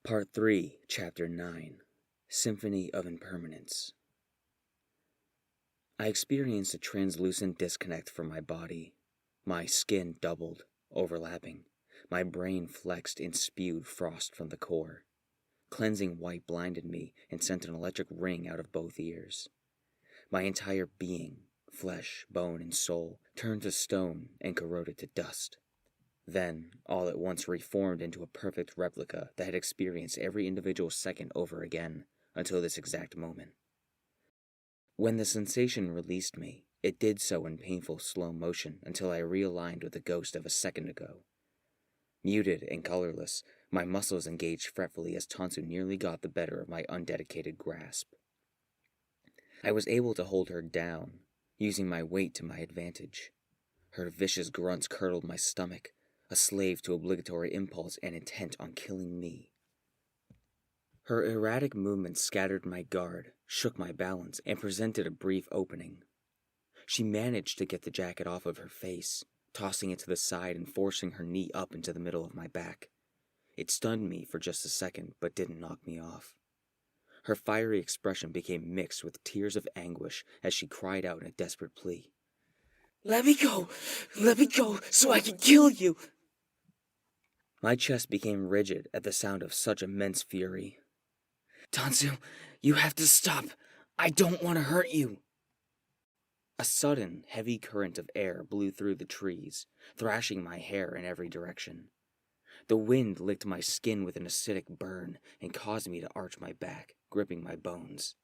Part 3, Chapter 9, Symphony of Impermanence. I experienced a translucent disconnect from my body. My skin doubled, overlapping. My brain flexed and spewed frost from the core. Cleansing white blinded me and sent an electric ring out of both ears. My entire being, flesh, bone, and soul, turned to stone and corroded to dust. Then, all at once reformed into a perfect replica that had experienced every individual second over again, until this exact moment. When the sensation released me, it did so in painful slow motion until I realigned with the ghost of a second ago. Muted and colorless, my muscles engaged fretfully as Tansu nearly got the better of my undedicated grasp. I was able to hold her down, using my weight to my advantage. Her vicious grunts curdled my stomach, a slave to obligatory impulse and intent on killing me. Her erratic movements scattered my guard, shook my balance, and presented a brief opening. She managed to get the jacket off of her face, tossing it to the side and forcing her knee up into the middle of my back. It stunned me for just a second, but didn't knock me off. Her fiery expression became mixed with tears of anguish as she cried out in a desperate plea. Let me go, so I can kill you! My chest became rigid at the sound of such immense fury. Tansu, you have to stop. I don't want to hurt you. A sudden, heavy current of air blew through the trees, thrashing my hair in every direction. The wind licked my skin with an acidic burn and caused me to arch my back, gripping my bones.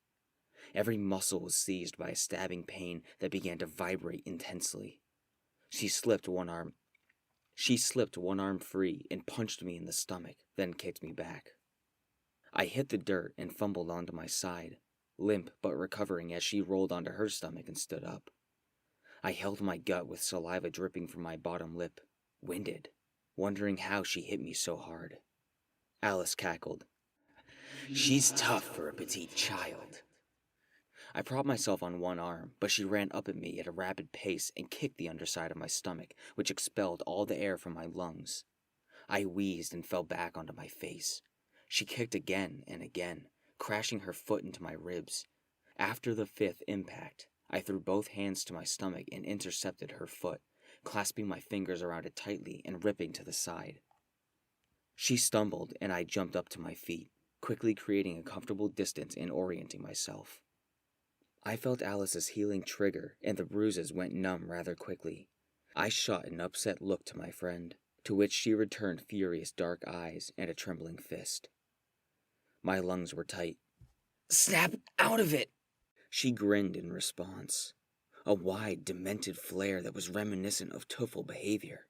Every muscle was seized by a stabbing pain that began to vibrate intensely. She slipped one arm free and punched me in the stomach, then kicked me back. I hit the dirt and fumbled onto my side, limp but recovering as she rolled onto her stomach and stood up. I held my gut with saliva dripping from my bottom lip, winded, wondering how she hit me so hard. Alice cackled. She's tough for a petite child. I propped myself on one arm, but she ran up at me at a rapid pace and kicked the underside of my stomach, which expelled all the air from my lungs. I wheezed and fell back onto my face. She kicked again and again, crashing her foot into my ribs. After the fifth impact, I threw both hands to my stomach and intercepted her foot, clasping my fingers around it tightly and ripping to the side. She stumbled and I jumped up to my feet, quickly creating a comfortable distance and orienting myself. I felt Alice's healing trigger and the bruises went numb rather quickly. I shot an upset look to my friend, to which she returned furious dark eyes and a trembling fist. My lungs were tight. Snap out of it! She grinned in response, a wide, demented flare that was reminiscent of Tuffle behavior.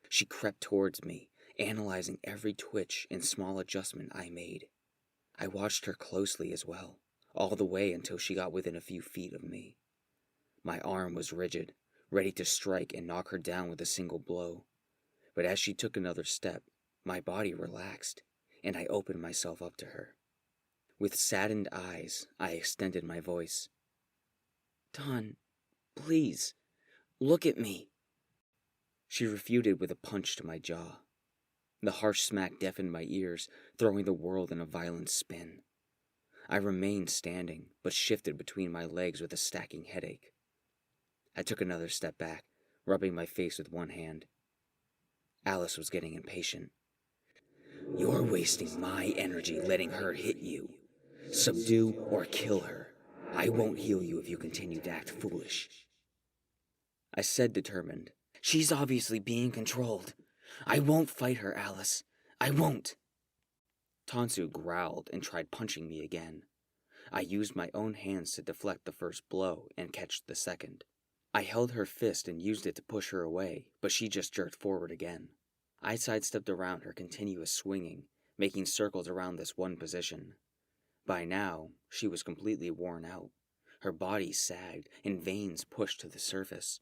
She crept towards me, analyzing every twitch and small adjustment I made. I watched her closely as well, all the way until she got within a few feet of me. My arm was rigid, ready to strike and knock her down with a single blow. But as she took another step, my body relaxed, and I opened myself up to her. With saddened eyes, I extended my voice. Dawn, please, look at me. She refuted with a punch to my jaw. The harsh smack deafened my ears, throwing the world in a violent spin. I remained standing, but shifted between my legs with a stacking headache. I took another step back, rubbing my face with one hand. Alice was getting impatient. You're wasting my energy letting her hit you. Subdue or kill her. I won't heal you if you continue to act foolish. I said determined. She's obviously being controlled. I won't fight her, Alice. I won't. Tansu growled and tried punching me again. I used my own hands to deflect the first blow and catch the second. I held her fist and used it to push her away, but she just jerked forward again. I sidestepped around her continuous swinging, making circles around this one position. By now, she was completely worn out. Her body sagged and veins pushed to the surface.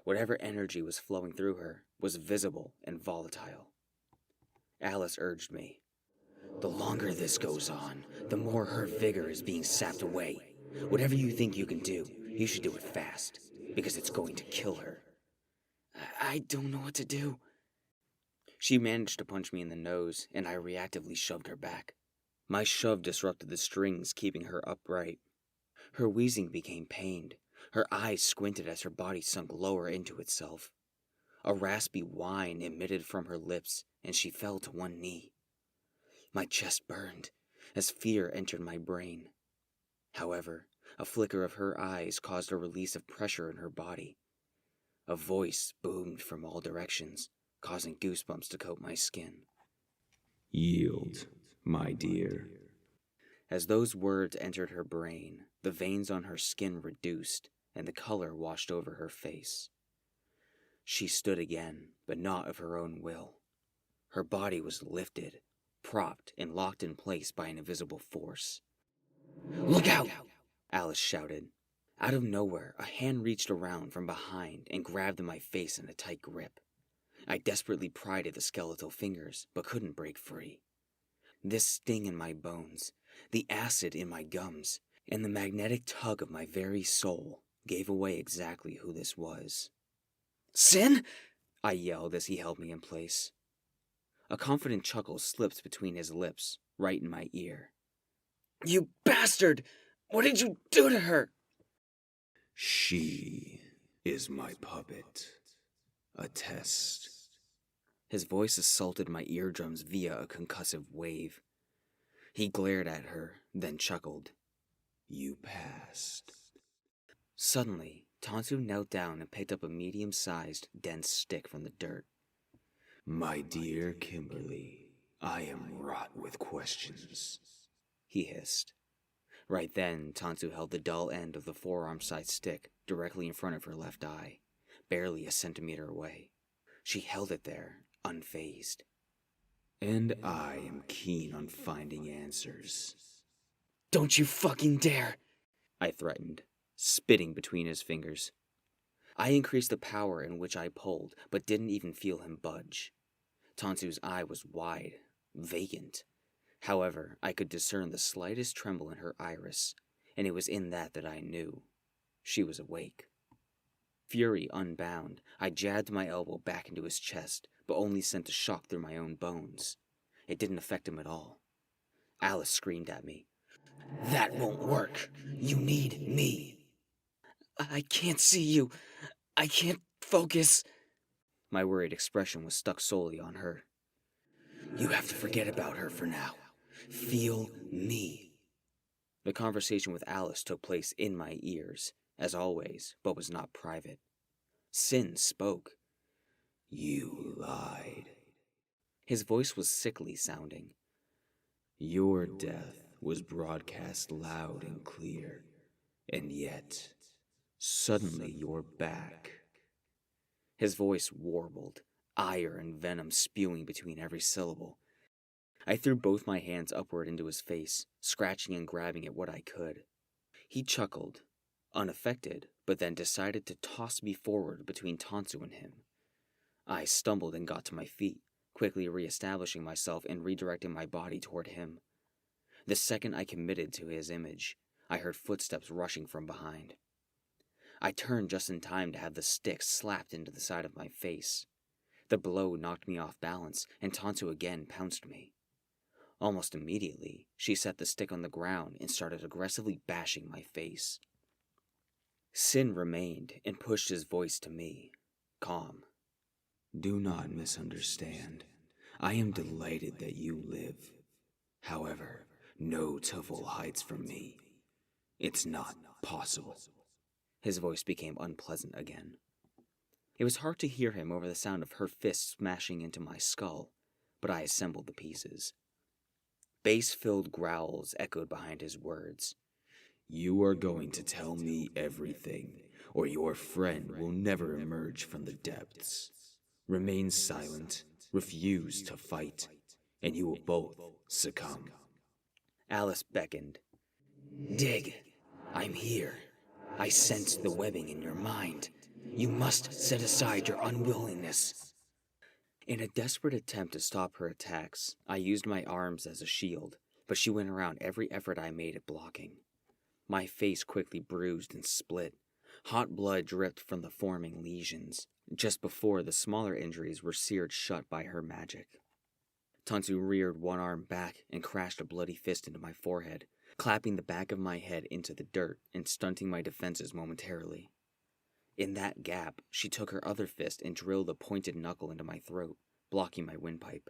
Whatever energy was flowing through her was visible and volatile. Alice urged me. The longer this goes on, the more her vigor is being sapped away. Whatever you think you can do, you should do it fast, because it's going to kill her. I don't know what to do. She managed to punch me in the nose, and I reactively shoved her back. My shove disrupted the strings, keeping her upright. Her wheezing became pained. Her eyes squinted as her body sunk lower into itself. A raspy whine emitted from her lips, and she fell to one knee. My chest burned as fear entered my brain. However, a flicker of her eyes caused a release of pressure in her body. A voice boomed from all directions, causing goosebumps to coat my skin. Yield, my dear. As those words entered her brain, the veins on her skin reduced, and the color washed over her face. She stood again, but not of her own will. Her body was lifted, propped, and locked in place by an invisible force. "Look out!" Alice shouted. Out of nowhere, a hand reached around from behind and grabbed my face in a tight grip. I desperately pried at the skeletal fingers, but couldn't break free. This sting in my bones, the acid in my gums, and the magnetic tug of my very soul gave away exactly who this was. "Sin!" I yelled as he held me in place. A confident chuckle slipped between his lips, right in my ear. "You bastard! What did you do to her?" She is my puppet. A test. His voice assaulted my eardrums via a concussive wave. He glared at her, then chuckled. You passed. Suddenly, Tansu knelt down and picked up a medium-sized, dense stick from the dirt. My dear Kimberly, I am wrought with questions, he hissed. Right then, Tansu held the dull end of the forearm-sized stick directly in front of her left eye, barely a centimeter away. She held it there, unfazed. And I am keen on finding answers. "Don't you fucking dare!" I threatened, spitting between his fingers. I increased the power in which I pulled, but didn't even feel him budge. Tansu's eye was wide, vacant. However, I could discern the slightest tremble in her iris, and it was in that I knew she was awake. Fury unbound, I jabbed my elbow back into his chest, but only sent a shock through my own bones. It didn't affect him at all. Alice screamed at me. "That won't work. You need me." "I can't see you. I can't focus." My worried expression was stuck solely on her. "You have to forget about her for now. Feel me." The conversation with Alice took place in my ears, as always, but was not private. Sin spoke. You lied. His voice was sickly sounding. Your death was broadcast loud and clear, and yet, suddenly you're back. His voice warbled, ire and venom spewing between every syllable. I threw both my hands upward into his face, scratching and grabbing at what I could. He chuckled, unaffected, but then decided to toss me forward between Tansu and him. I stumbled and got to my feet, quickly reestablishing myself and redirecting my body toward him. The second I committed to his image, I heard footsteps rushing from behind. I turned just in time to have the stick slapped into the side of my face. The blow knocked me off balance, and Tansu again pounced me. Almost immediately, she set the stick on the ground and started aggressively bashing my face. Sin remained and pushed his voice to me, calm. Do not misunderstand. I am delighted that you live. However, no Tuffle hides from me. It's not possible. His voice became unpleasant again. It was hard to hear him over the sound of her fists smashing into my skull, but I assembled the pieces. Bass-filled growls echoed behind his words. You are going to tell me everything, or your friend will never emerge from the depths. Remain silent, refuse to fight, and you will both succumb. Alice beckoned. Dig. I'm here. I sense the webbing in your mind. You must set aside your unwillingness. In a desperate attempt to stop her attacks, I used my arms as a shield, but she went around every effort I made at blocking. My face quickly bruised and split. Hot blood dripped from the forming lesions, just before the smaller injuries were seared shut by her magic. Tansu reared one arm back and crashed a bloody fist into my forehead, clapping the back of my head into the dirt and stunting my defenses momentarily. In that gap, she took her other fist and drilled a pointed knuckle into my throat, blocking my windpipe.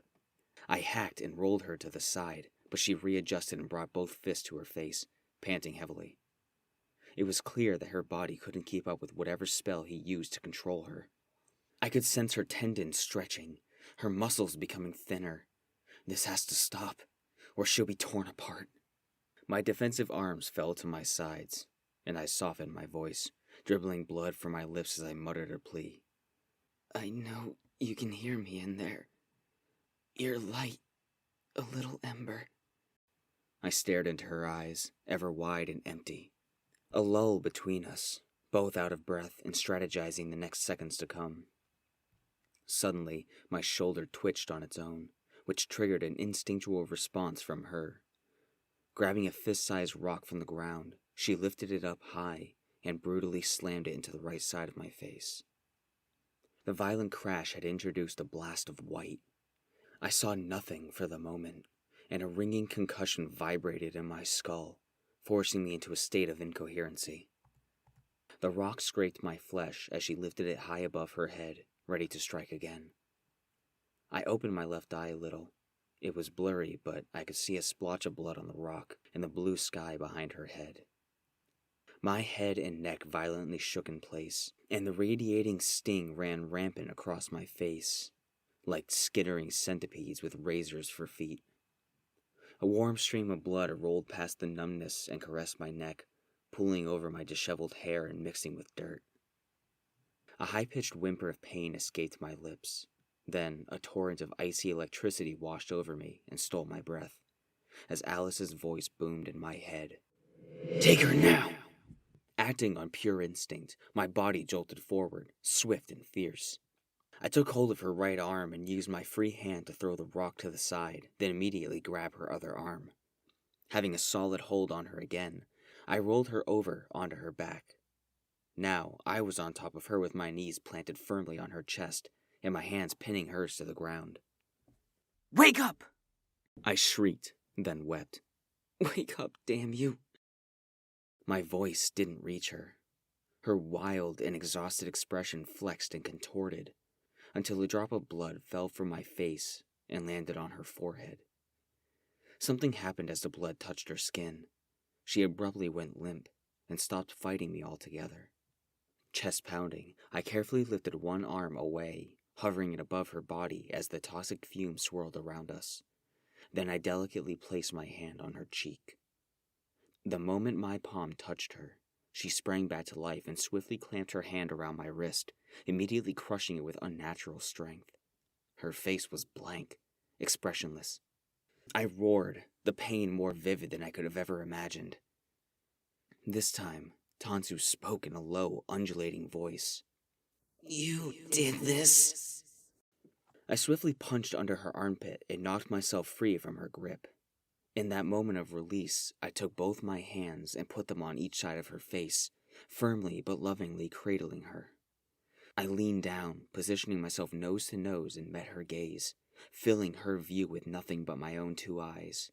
I hacked and rolled her to the side, but she readjusted and brought both fists to her face, panting heavily. It was clear that her body couldn't keep up with whatever spell he used to control her. I could sense her tendons stretching, her muscles becoming thinner. This has to stop, or she'll be torn apart. My defensive arms fell to my sides, and I softened my voice, dribbling blood from my lips as I muttered her plea. I know you can hear me in there. You're light, a little ember. I stared into her eyes, ever wide and empty. A lull between us, both out of breath and strategizing the next seconds to come. Suddenly, my shoulder twitched on its own, which triggered an instinctual response from her. Grabbing a fist-sized rock from the ground, she lifted it up high and brutally slammed it into the right side of my face. The violent crash had introduced a blast of white. I saw nothing for the moment, and a ringing concussion vibrated in my skull, forcing me into a state of incoherency. The rock scraped my flesh as she lifted it high above her head, ready to strike again. I opened my left eye a little. It was blurry, but I could see a splotch of blood on the rock and the blue sky behind her head. My head and neck violently shook in place, and the radiating sting ran rampant across my face, like skittering centipedes with razors for feet. A warm stream of blood rolled past the numbness and caressed my neck, pooling over my disheveled hair and mixing with dirt. A high-pitched whimper of pain escaped my lips. Then a torrent of icy electricity washed over me and stole my breath, as Alice's voice boomed in my head. Take her now! Acting on pure instinct, my body jolted forward, swift and fierce. I took hold of her right arm and used my free hand to throw the rock to the side, then immediately grab her other arm. Having a solid hold on her again, I rolled her over onto her back. Now I was on top of her with my knees planted firmly on her chest, and my hands pinning hers to the ground. Wake up! I shrieked, then wept. Wake up, damn you! My voice didn't reach her. Her wild and exhausted expression flexed and contorted, until a drop of blood fell from my face and landed on her forehead. Something happened as the blood touched her skin. She abruptly went limp and stopped fighting me altogether. Chest pounding, I carefully lifted one arm away, hovering it above her body as the toxic fumes swirled around us. Then I delicately placed my hand on her cheek. The moment my palm touched her, she sprang back to life and swiftly clamped her hand around my wrist, immediately crushing it with unnatural strength. Her face was blank, expressionless. I roared, the pain more vivid than I could have ever imagined. This time, Tansu spoke in a low, undulating voice. You did this? I swiftly punched under her armpit and knocked myself free from her grip. In that moment of release, I took both my hands and put them on each side of her face, firmly but lovingly cradling her. I leaned down, positioning myself nose to nose, and met her gaze, filling her view with nothing but my own two eyes.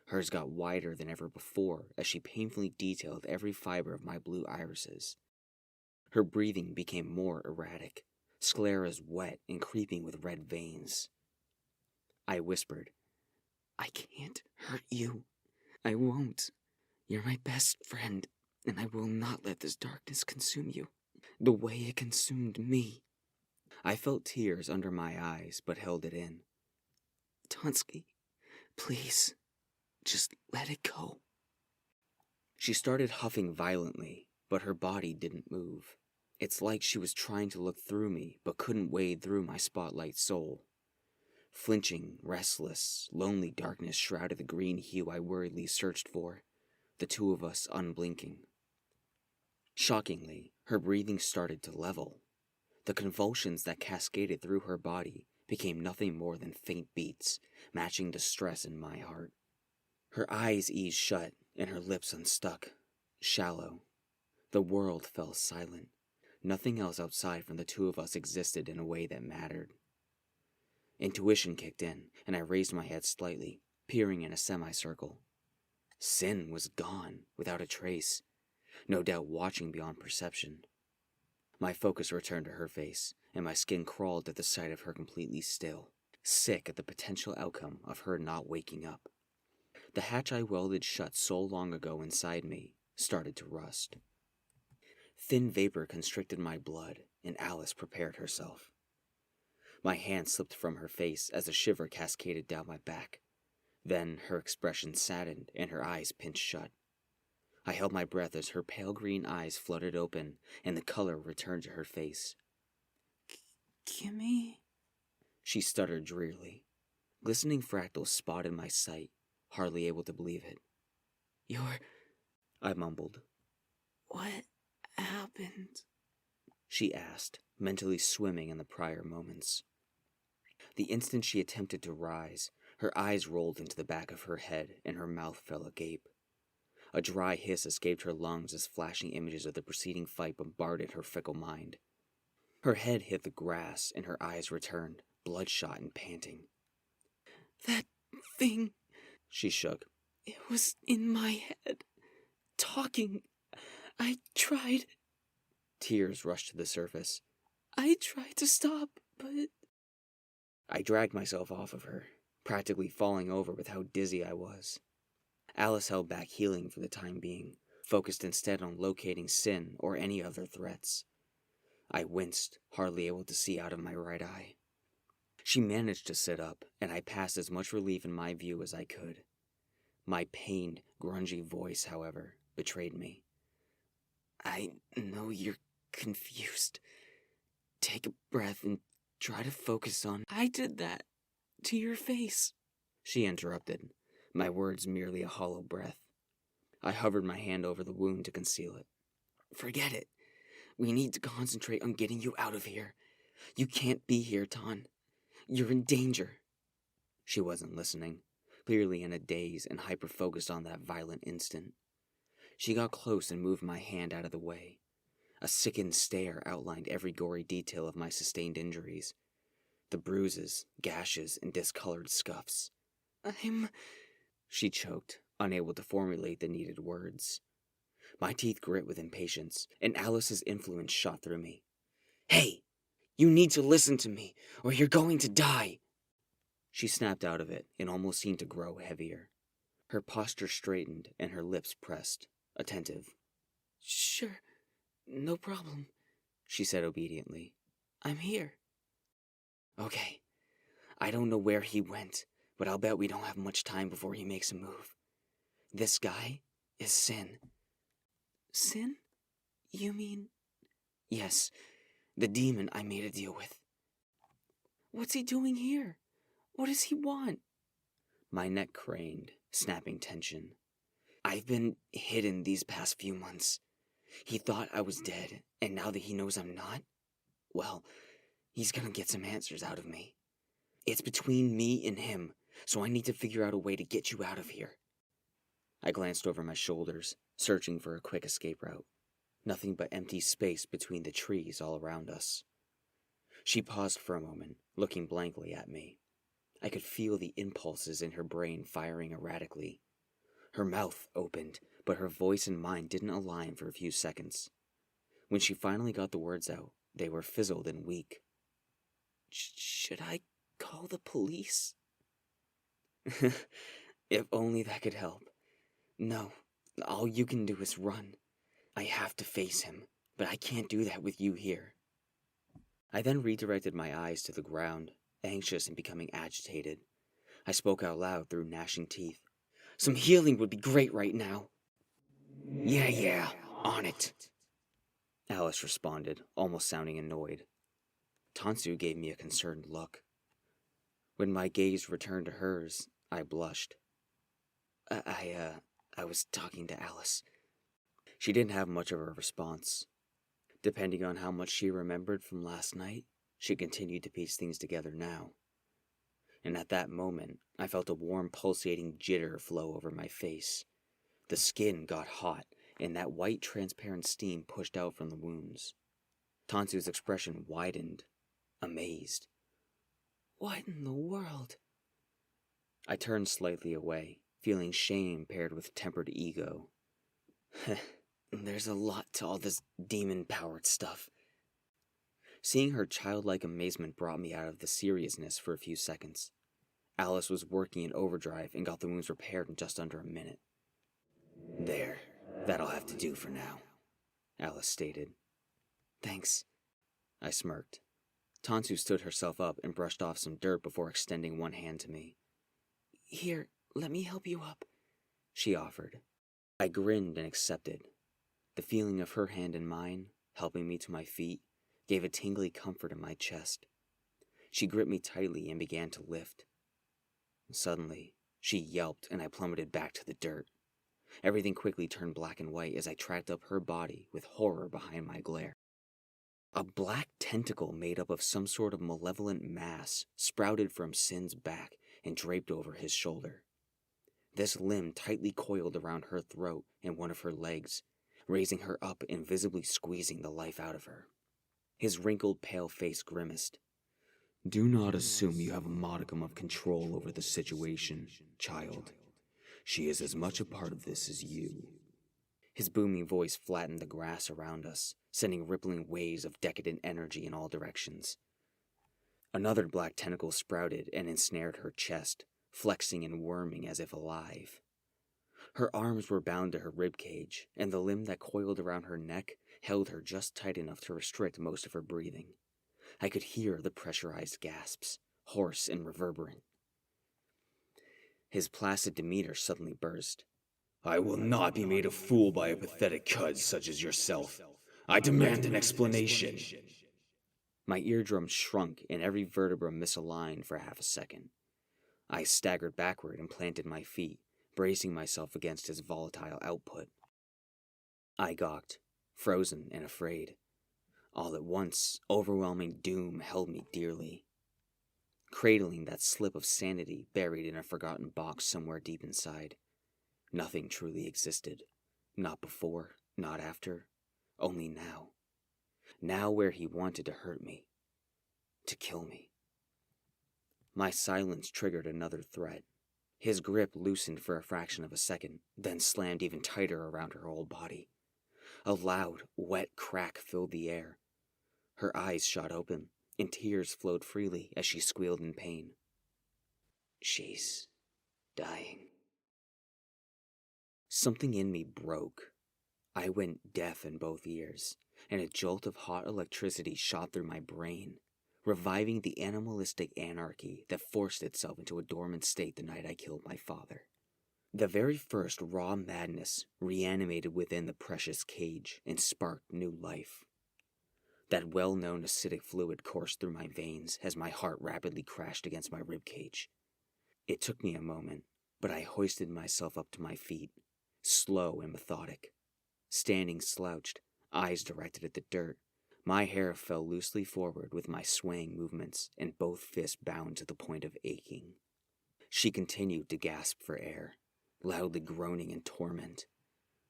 Hers got wider than ever before as she painfully detailed every fiber of my blue irises. Her breathing became more erratic, scleras wet and creeping with red veins. I whispered, I can't hurt you. I won't. You're my best friend, and I will not let this darkness consume you, the way it consumed me. I felt tears under my eyes, but held it in. Tonsky, please, just let it go. She started huffing violently, but her body didn't move. It's like she was trying to look through me, but couldn't wade through my spotlight soul. Flinching, restless, lonely darkness shrouded the green hue I worriedly searched for, the two of us unblinking. Shockingly, her breathing started to level. The convulsions that cascaded through her body became nothing more than faint beats, matching the stress in my heart. Her eyes eased shut and her lips unstuck, shallow. The world fell silent. Nothing else outside from the two of us existed in a way that mattered. Intuition kicked in, and I raised my head slightly, peering in a semicircle. Sin was gone, without a trace, no doubt watching beyond perception. My focus returned to her face, and my skin crawled at the sight of her completely still, sick at the potential outcome of her not waking up. The hatch I welded shut so long ago inside me started to rust. Thin vapor constricted my blood, and Alice prepared herself. My hand slipped from her face as a shiver cascaded down my back. Then her expression saddened and her eyes pinched shut. I held my breath as her pale green eyes fluttered open and the color returned to her face. Gimme? She stuttered drearily. Glistening fractals spotted my sight, hardly able to believe it. I mumbled. What happened? She asked, mentally swimming in the prior moments. The instant she attempted to rise, her eyes rolled into the back of her head and her mouth fell agape. A dry hiss escaped her lungs as flashing images of the preceding fight bombarded her fickle mind. Her head hit the grass and her eyes returned, bloodshot and panting. That thing, she shook. It was in my head. Talking. I tried. Tears rushed to the surface. I tried to stop, but... I dragged myself off of her, practically falling over with how dizzy I was. Alice held back healing for the time being, focused instead on locating Sin or any other threats. I winced, hardly able to see out of my right eye. She managed to sit up, and I passed as much relief in my view as I could. My pained, grungy voice, however, betrayed me. I know you're confused. Take a breath and try to focus on... I did that. To your face. She interrupted, my words merely a hollow breath. I hovered my hand over the wound to conceal it. Forget it. We need to concentrate on getting you out of here. You can't be here, Ton. You're in danger. She wasn't listening, clearly in a daze and hyper-focused on that violent instant. She got close and moved my hand out of the way. A sickened stare outlined every gory detail of my sustained injuries. The bruises, gashes, and discolored scuffs. She choked, unable to formulate the needed words. My teeth grit with impatience, and Alice's influence shot through me. Hey! You need to listen to me, or you're going to die! She snapped out of it and almost seemed to grow heavier. Her posture straightened and her lips pressed, attentive. Sure, no problem, she said obediently. I'm here. Okay. I don't know where he went, but I'll bet we don't have much time before he makes a move. This guy is Sin. Sin? You mean... Yes, the demon I made a deal with. What's he doing here? What does he want? My neck craned, snapping tension. I've been hidden these past few months. He thought I was dead, and now that he knows I'm not, well, he's gonna get some answers out of me. It's between me and him, so I need to figure out a way to get you out of here. I glanced over my shoulders, searching for a quick escape route. Nothing but empty space between the trees all around us. She paused for a moment, looking blankly at me. I could feel the impulses in her brain firing erratically. Her mouth opened, but her voice and mine didn't align for a few seconds. When she finally got the words out, they were fizzled and weak. Should I call the police? If only that could help. No, all you can do is run. I have to face him, but I can't do that with you here. I then redirected my eyes to the ground, anxious and becoming agitated. I spoke out loud through gnashing teeth. Some healing would be great right now. Yeah, on it. Alice responded, almost sounding annoyed. Tansu gave me a concerned look. When my gaze returned to hers, I blushed. I was talking to Alice. She didn't have much of a response. Depending on how much she remembered from last night, she continued to piece things together now. And at that moment, I felt a warm pulsating jitter flow over my face. The skin got hot, and that white transparent steam pushed out from the wounds. Tansu's expression widened, amazed. What in the world? I turned slightly away, feeling shame paired with tempered ego. There's a lot to all this demon-powered stuff. Seeing her childlike amazement brought me out of the seriousness for a few seconds. Alice was working in overdrive and got the wounds repaired in just under a minute. There, that'll have to do for now, Alice stated. Thanks. I smirked. Tansu stood herself up and brushed off some dirt before extending one hand to me. Here, let me help you up, she offered. I grinned and accepted. The feeling of her hand in mine, helping me to my feet, gave a tingly comfort in my chest. She gripped me tightly and began to lift. Suddenly, she yelped and I plummeted back to the dirt. Everything quickly turned black and white as I tracked up her body with horror behind my glare. A black tentacle made up of some sort of malevolent mass sprouted from Sin's back and draped over his shoulder. This limb tightly coiled around her throat and one of her legs, raising her up and visibly squeezing the life out of her. His wrinkled, pale face grimaced. Do not assume you have a modicum of control over the situation, child. She is as much a part of this as you. His booming voice flattened the grass around us, sending rippling waves of decadent energy in all directions. Another black tentacle sprouted and ensnared her chest, flexing and worming as if alive. Her arms were bound to her ribcage, and the limb that coiled around her neck held her just tight enough to restrict most of her breathing. I could hear the pressurized gasps, hoarse and reverberant. His placid demeanor suddenly burst. I will not be made a fool by a pathetic cud such as yourself. I demand an explanation. My eardrums shrunk and every vertebra misaligned for half a second. I staggered backward and planted my feet, bracing myself against his volatile output. I gawked, frozen and afraid. All at once, overwhelming doom held me dearly. Cradling that slip of sanity buried in a forgotten box somewhere deep inside. Nothing truly existed. Not before, not after, only now. Now where he wanted to hurt me. To kill me. My silence triggered another threat. His grip loosened for a fraction of a second, then slammed even tighter around her whole body. A loud, wet crack filled the air. Her eyes shot open, and tears flowed freely as she squealed in pain. She's dying. Something in me broke. I went deaf in both ears, and a jolt of hot electricity shot through my brain, reviving the animalistic anarchy that forced itself into a dormant state the night I killed my father. The very first raw madness reanimated within the precious cage and sparked new life. That well-known acidic fluid coursed through my veins as my heart rapidly crashed against my ribcage. It took me a moment, but I hoisted myself up to my feet, slow and methodic. Standing slouched, eyes directed at the dirt, my hair fell loosely forward with my swaying movements and both fists bound to the point of aching. She continued to gasp for air, loudly groaning in torment.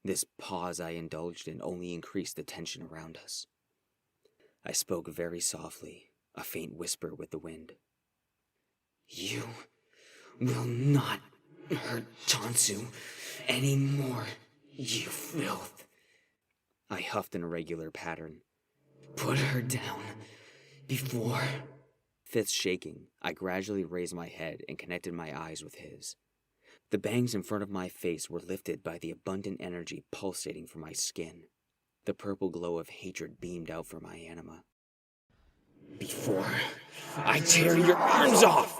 This pause I indulged in only increased the tension around us. I spoke very softly, a faint whisper with the wind. You will not hurt Tansu anymore, you filth. I huffed in a regular pattern. Put her down before... Fists shaking, I gradually raised my head and connected my eyes with his. The bangs in front of my face were lifted by the abundant energy pulsating from my skin. The purple glow of hatred beamed out from my anima. Before I tear your arms off!